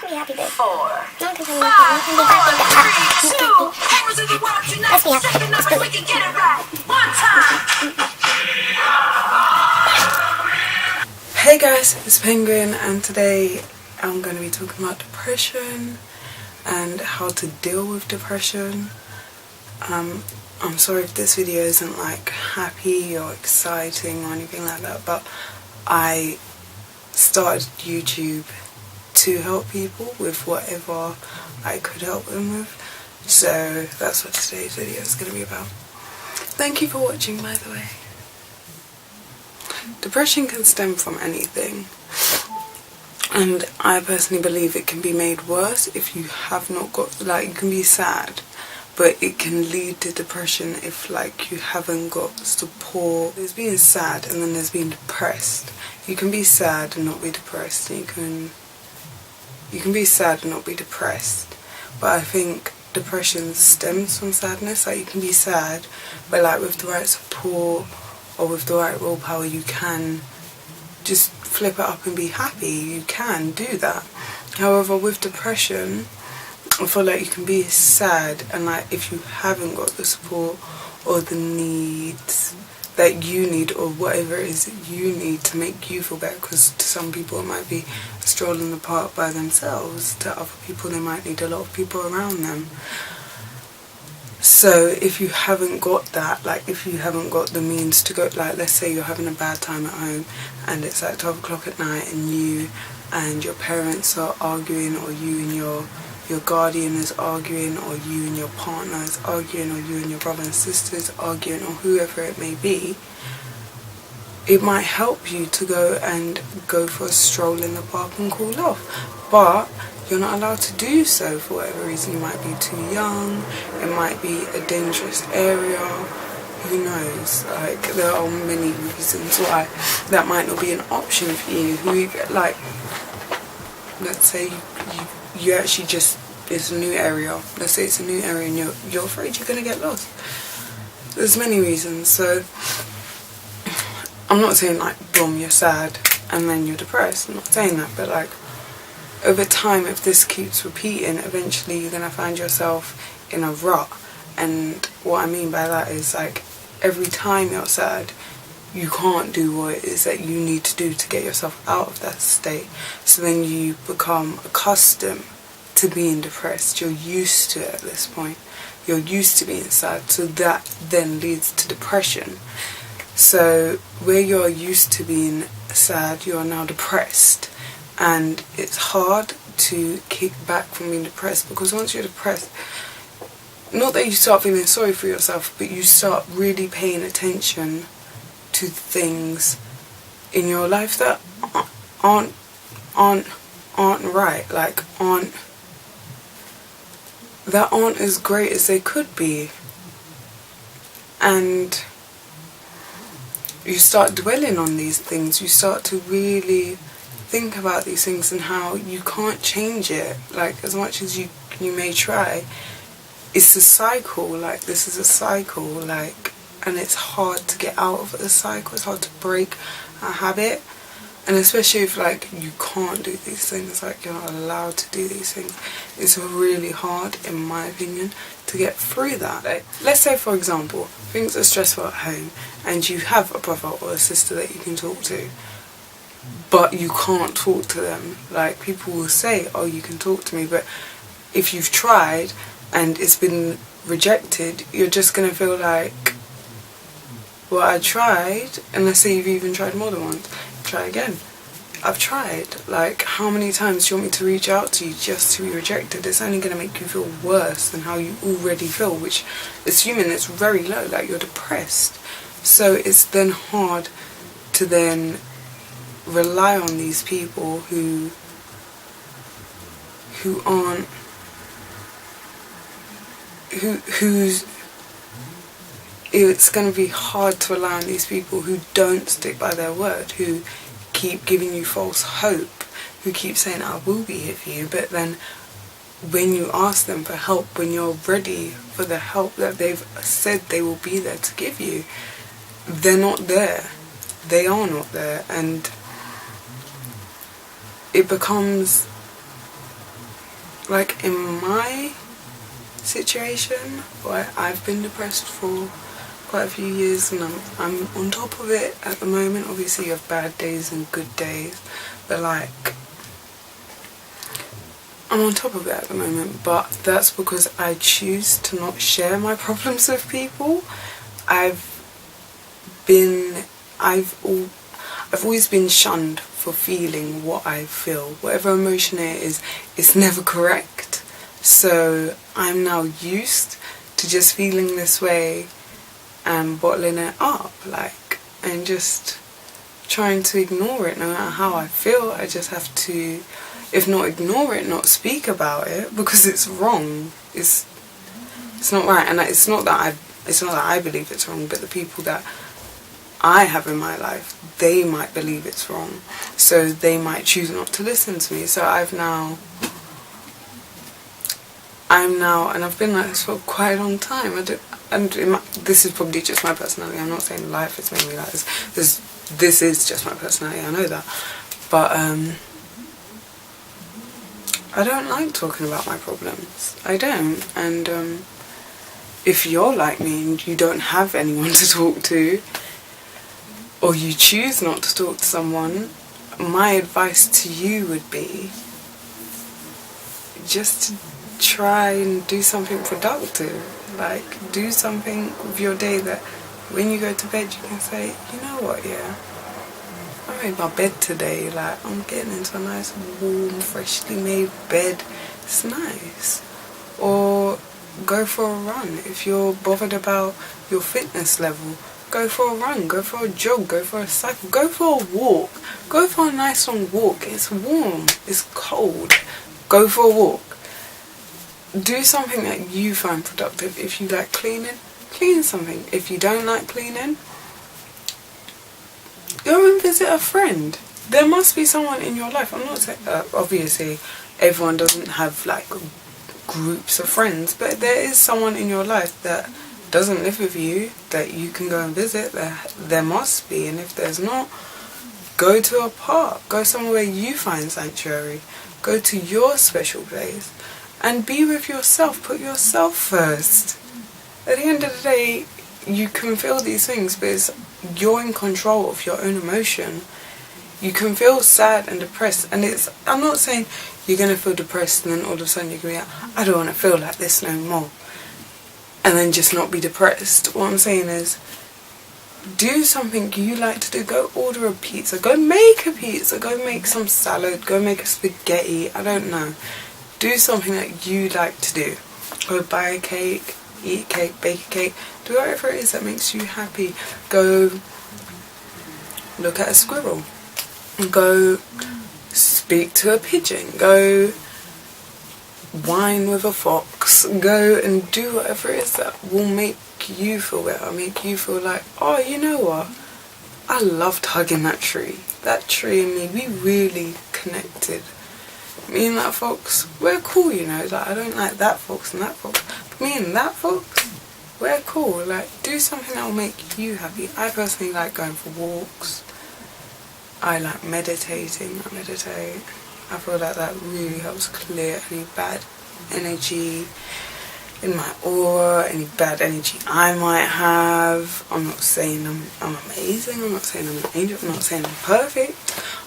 can be happy, but 4, no one can tell me 5, nothing. No one can be 4, happy. 3, 2. Heroes of the world unite. Let's be happy. Second Let's numbers, do we it. can get it right. One time. Hey guys, it's Penguin, and today I'm going to be talking about depression and how to deal with depression. I'm sorry if this video isn't like happy or exciting or anything like that, but I started YouTube to help people with whatever I could help them with. So that's what today's video is going to be about. Thank you for watching, by the way. Depression can stem from anything, and I personally believe it can be made worse if you have not got, like, you can be sad, but it can lead to depression if, like, you haven't got support. There's being sad and then there's being depressed. You can be sad and not be depressed, and you can be sad and not be depressed, but I think depression stems from sadness. Like, you can be sad, but like with the right support or with the right willpower, you can just flip it up and be happy. You can do that. However, with depression, I feel like you can be sad, and like if you haven't got the support or the needs that you need, or whatever it is that you need to make you feel better, because to some people it might be a stroll in the park by themselves, to other people they might need a lot of people around them. So if you haven't got that, like if you haven't got the means to go, like let's say you're having a bad time at home and it's like 12 o'clock at night and you and your parents are arguing, or you and your guardian is arguing, or you and your partner is arguing, or you and your brother and sister is arguing, or whoever it may be, it might help you to go for a stroll in the park and cool off. But you're not allowed to do so for whatever reason. You might be too young, it might be a dangerous area, who knows. Like, there are many reasons why that might not be an option for you. Like, let's say you actually just, it's a new area. Let's say it's a new area and you're afraid you're going to get lost. There's many reasons. So I'm not saying like, boom, you're sad and then you're depressed. I'm not saying that, but like, over time, if this keeps repeating, eventually you're going to find yourself in a rut. And what I mean by that is, like, every time you're sad, you can't do what it is that you need to do to get yourself out of that state. So then you become accustomed to being depressed. You're used to it at this point. You're used to being sad. So that then leads to depression. So where you're used to being sad, you're now depressed. And it's hard to kick back from being depressed, because once you're depressed, not that you start feeling sorry for yourself, but you start really paying attention to things in your life that aren't right, like that aren't as great as they could be. And you start dwelling on these things. You start to really think about these things and how you can't change it. Like, as much as you may try, it's a cycle. Like, this is a cycle, like, and it's hard to get out of the cycle. It's hard to break a habit, and especially if, like, you can't do these things, like, you're not allowed to do these things. It's really hard, in my opinion, to get through that. Like, let's say, for example, things are stressful at home and you have a brother or a sister that you can talk to, but you can't talk to them. Like, people will say, oh, you can talk to me, but if you've tried and it's been rejected, you're just going to feel like, well, I tried, and let's say you've even tried more than once, try again. I've tried. Like, how many times do you want me to reach out to you just to be rejected? It's only going to make you feel worse than how you already feel, which, assuming it's very low, like you're depressed. So it's then hard to then rely on these people who aren't, who's, it's going to be hard to rely on these people who don't stick by their word, who keep giving you false hope, who keep saying, I will be here for you, but then when you ask them for help, when you're ready for the help that they've said they will be there to give you, they're not there. They are not there, and it becomes like in my situation, where I've been depressed for quite a few years and I'm on top of it at the moment. Obviously you have bad days and good days, but like I'm on top of it at the moment, but that's because I choose to not share my problems with people. I've always been shunned for feeling what I feel. Whatever emotion it is, it's never correct. So I'm now used to just feeling this way and bottling it up, like, and just trying to ignore it. No matter how I feel, I just have to, if not ignore it, not speak about it, because it's wrong. It's not right, and it's not that I believe it's wrong, but the people that I have in my life, they might believe it's wrong, so they might choose not to listen to me. So I'm now, and I've been like this for quite a long time. This is probably just my personality. I'm not saying life has made me like this. This is just my personality. I know that, but I don't like talking about my problems. I don't. And if you're like me and you don't have anyone to talk to, or you choose not to talk to someone, my advice to you would be just to try and do something productive. Like, do something with your day that when you go to bed you can say, you know what, yeah, I made my bed today. Like, I'm getting into a nice warm, freshly made bed. It's nice. Or go for a run. If you're bothered about your fitness level, go for a run, go for a jog, go for a cycle, go for a walk. Go for a nice long walk. It's warm, it's cold. Go for a walk. Do something that you find productive. If you like cleaning, clean something. If you don't like cleaning, go and visit a friend. There must be someone in your life. I'm not saying, obviously, everyone doesn't have like groups of friends, but there is someone in your life that doesn't live with you that you can go and visit. There must be, and if there's not, go to a park. Go somewhere where you find sanctuary. Go to your special place and be with yourself. Put yourself first. At the end of the day, you can feel these things, but you're in control of your own emotion. You can feel sad and depressed, and I'm not saying you're going to feel depressed and then all of a sudden you're going to be like, I don't want to feel like this no more, and then just not be depressed. What I'm saying is, do something you like to do. Go order a pizza, go make a pizza, go make some salad, go make a spaghetti, I don't know. Do something that you like to do. Go buy a cake, eat a cake, bake a cake, do whatever it is that makes you happy. Go look at a squirrel, go speak to a pigeon, go whine with a fox, go and do whatever it is that will make you feel better, make you feel like, oh, you know what, I loved hugging that tree. That tree and me, we really connected. Me and that fox, we're cool, you know. Like, I don't like that fox and that fox, but me and that fox, we're cool. Like, do something that will make you happy. I personally like going for walks. I like meditating. I meditate. I feel like that really helps clear any bad energy in my aura, any bad energy I might have. I'm not saying I'm amazing. I'm not saying I'm an angel. I'm not saying I'm perfect.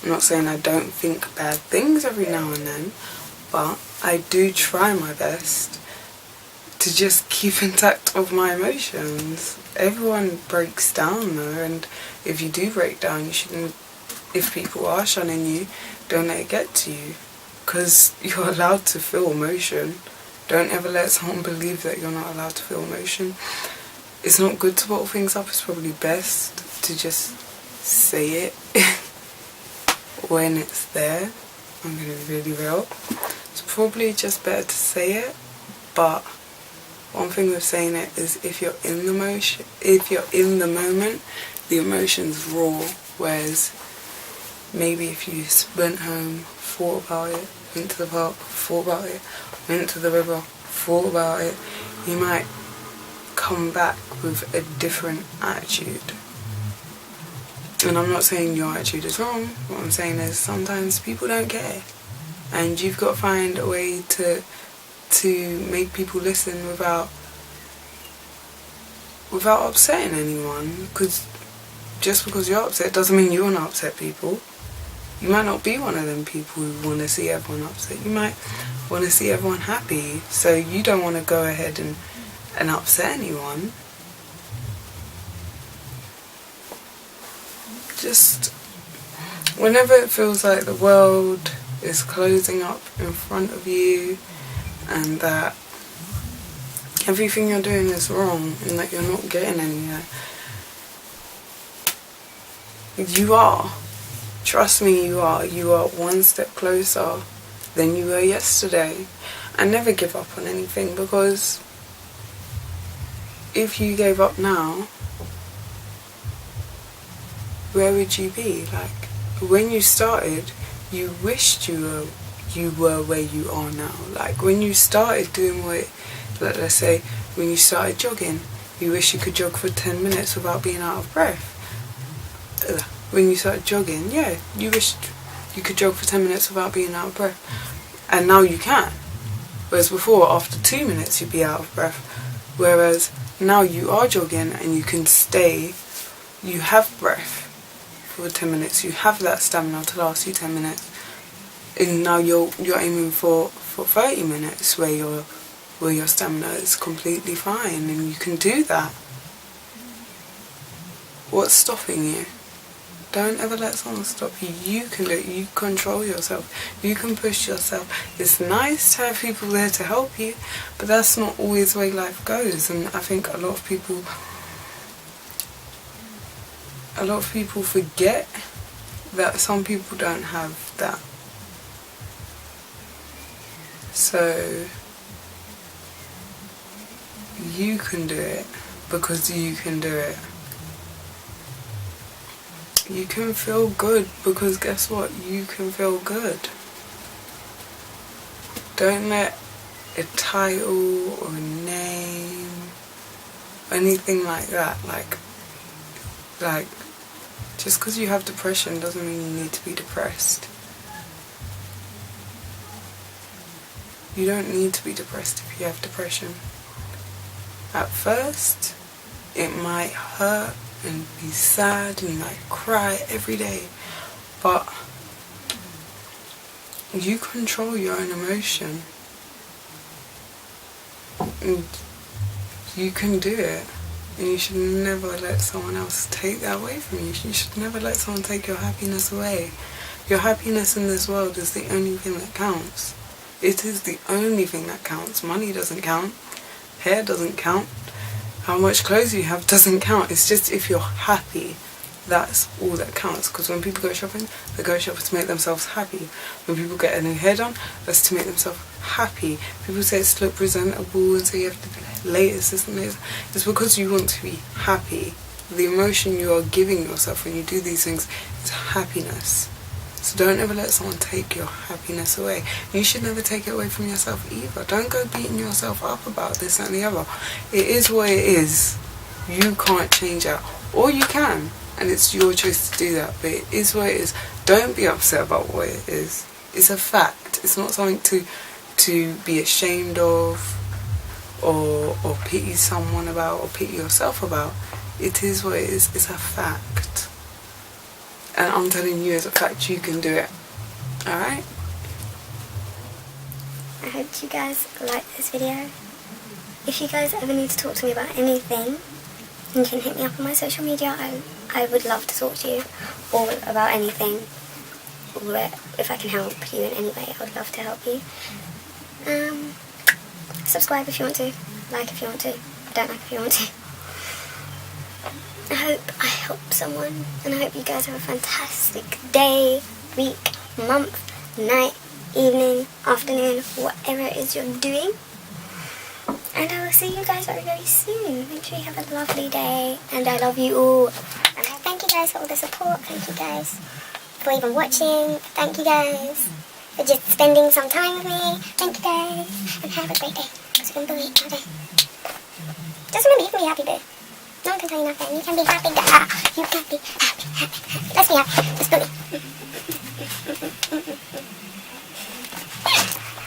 I'm not saying I don't think bad things every now and then, but I do try my best to just keep intact of my emotions. Everyone breaks down though, and if you do break down, you shouldn't, if people are shunning you, don't let it get to you, because you're allowed to feel emotion. Don't ever let someone believe that you're not allowed to feel emotion. It's not good to bottle things up. It's probably best to just say it when it's there. I'm going to be really real. It's probably just better to say it, but one thing with saying it is if you're in the moment, the emotion's raw, whereas maybe if you went home, thought about it, went to the park, thought about it, went to the river, thought about it, you might come back with a different attitude. And I'm not saying your attitude is wrong. What I'm saying is sometimes people don't care. and you've got to find a way to make people listen without upsetting anyone. Because just because you're upset doesn't mean you want to upset people. You might not be one of them people who want to see everyone upset. You might want to see everyone happy, so you don't want to go ahead and upset anyone. Just whenever it feels like the world is closing up in front of you and that everything you're doing is wrong and that you're not getting anywhere, you are. Trust me, you are. You are one step closer than you were yesterday. And never give up on anything, because if you gave up now, where would you be? Like, when you started, you wished you were where you are now. Like, when you started doing let's say, when you started jogging, you wish you could jog for 10 minutes without being out of breath. When you started jogging, yeah, you wished you could jog for 10 minutes without being out of breath. And now you can. Whereas before, after 2 minutes, you'd be out of breath. Whereas now you are jogging and you can stay, you have breath for 10 minutes, you have that stamina to last you 10 minutes. And now you're aiming for 30 minutes where your stamina is completely fine, and you can do that. What's stopping you? Don't ever let someone stop you. You can do it. You control yourself. You can push yourself. It's nice to have people there to help you, but that's not always the way life goes. And I think a lot of people forget that some people don't have that. So you can do it because you can do it. You can feel good because guess what? You can feel good. Don't let a title or a name, anything like that, like just because you have depression doesn't mean you need to be depressed. You don't need to be depressed if you have depression. At first, it might hurt and be sad and like cry every day, but you control your own emotion and you can do it, and you should never let someone else take that away from you. You should never let someone take your happiness away. Your happiness in this world is the only thing that counts. It is the only thing that counts. Money doesn't count, hair doesn't count, how much clothes you have doesn't count. It's just if you're happy, that's all that counts. Because when people go shopping, they go shopping to make themselves happy. When people get a new hair done, that's to make themselves happy. People say it's to look presentable and say you have to be latest, this and this. It's because you want to be happy. The emotion you are giving yourself when you do these things is happiness. So don't ever let someone take your happiness away. You should never take it away from yourself either. Don't go beating yourself up about this and the other. It is what it is. You can't change that. Or you can, and it's your choice to do that. But it is what it is. Don't be upset about what it is. It's a fact. It's not something to be ashamed of or pity someone about or pity yourself about. It is what it is. It's a fact. And I'm telling you as a fact, you can do it. Alright? I hope you guys liked this video. If you guys ever need to talk to me about anything, you can hit me up on my social media. I would love to talk to you all about anything. Or if I can help you in any way, I would love to help you. Subscribe if you want to. Like if you want to. Don't like if you want to. I hope I help someone, and I hope you guys have a fantastic day, week, month, night, evening, afternoon, whatever it is you're doing. And I will see you guys very, very soon. Make sure you have a lovely day, and I love you all. And thank you guys for all the support. Thank you guys for even watching. Thank you guys for just spending some time with me. Thank you guys, and have a great day. Because you're going to be all day. Just remember, you can be happy, boo. No one can tell you nothing. You can be happy. You can be happy. Let's be happy. Just believe.